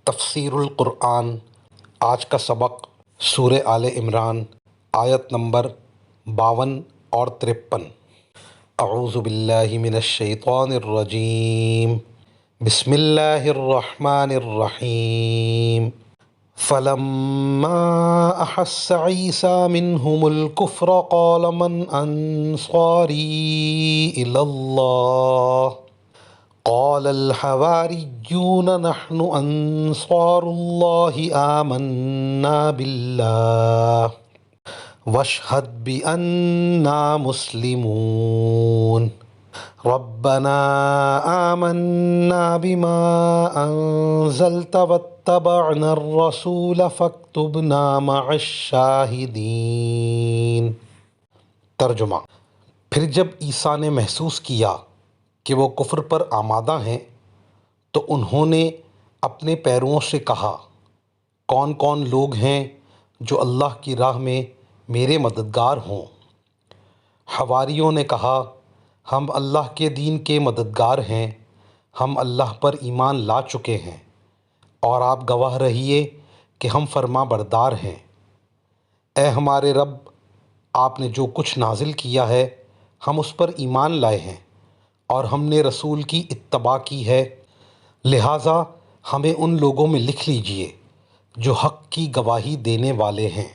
تفسیر القرآن۔ آج کا سبق سورہ آل عمران آیت نمبر 52 اور 53۔ اعوذ باللہ من الشیطان الرجیم، بسم اللہ الرحمن الرحیم۔ فلما احس عیسیٰ منہم الکفر قال من انصاری الی اللہ قال الحواریون نحن انصار اللہ آمنا باللہ واشہد بأننا مسلمون ربنا آمنا بما انزلت واتبعنا الرسول فاکتبنا مع الشاہدین۔ ترجمہ: پھر جب عیسیٰ نے محسوس کیا کہ وہ کفر پر آمادہ ہیں تو انہوں نے اپنے پیرووں سے کہا، کون کون لوگ ہیں جو اللہ کی راہ میں میرے مددگار ہوں؟ حواریوں نے کہا، ہم اللہ کے دین کے مددگار ہیں، ہم اللہ پر ایمان لا چکے ہیں اور آپ گواہ رہیے کہ ہم فرما بردار ہیں۔ اے ہمارے رب، آپ نے جو کچھ نازل کیا ہے ہم اس پر ایمان لائے ہیں اور ہم نے رسول کی اتباع کی ہے، لہٰذا ہمیں ان لوگوں میں لکھ لیجئے جو حق کی گواہی دینے والے ہیں۔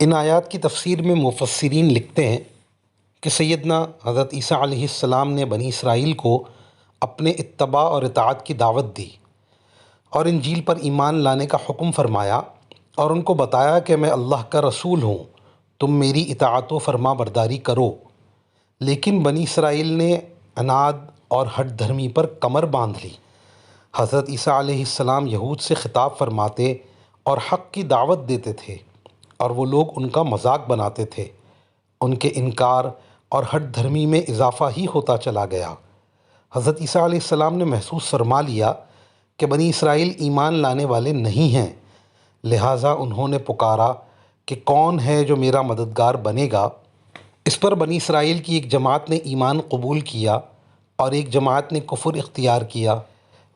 ان آیات کی تفسیر میں مفسرین لکھتے ہیں کہ سیدنا حضرت عیسیٰ علیہ السلام نے بنی اسرائیل کو اپنے اتباع اور اطاعت کی دعوت دی اور انجیل پر ایمان لانے کا حکم فرمایا اور ان کو بتایا کہ میں اللہ کا رسول ہوں، تم میری اطاعت و فرما برداری کرو۔ لیکن بنی اسرائیل نے عناد اور ہٹ دھرمی پر کمر باندھ لی۔ حضرت عیسیٰ علیہ السلام یہود سے خطاب فرماتے اور حق کی دعوت دیتے تھے اور وہ لوگ ان کا مذاق بناتے تھے۔ ان کے انکار اور ہٹ دھرمی میں اضافہ ہی ہوتا چلا گیا۔ حضرت عیسیٰ علیہ السلام نے محسوس فرما لیا کہ بنی اسرائیل ایمان لانے والے نہیں ہیں، لہٰذا انہوں نے پکارا کہ کون ہے جو میرا مددگار بنے گا؟ اس پر بنی اسرائیل کی ایک جماعت نے ایمان قبول کیا اور ایک جماعت نے کفر اختیار کیا۔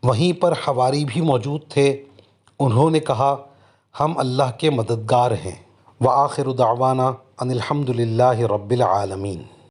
وہیں پر حواری بھی موجود تھے، انہوں نے کہا ہم اللہ کے مددگار ہیں۔ وآخر دعوانا ان الحمد للہ رب العالمین۔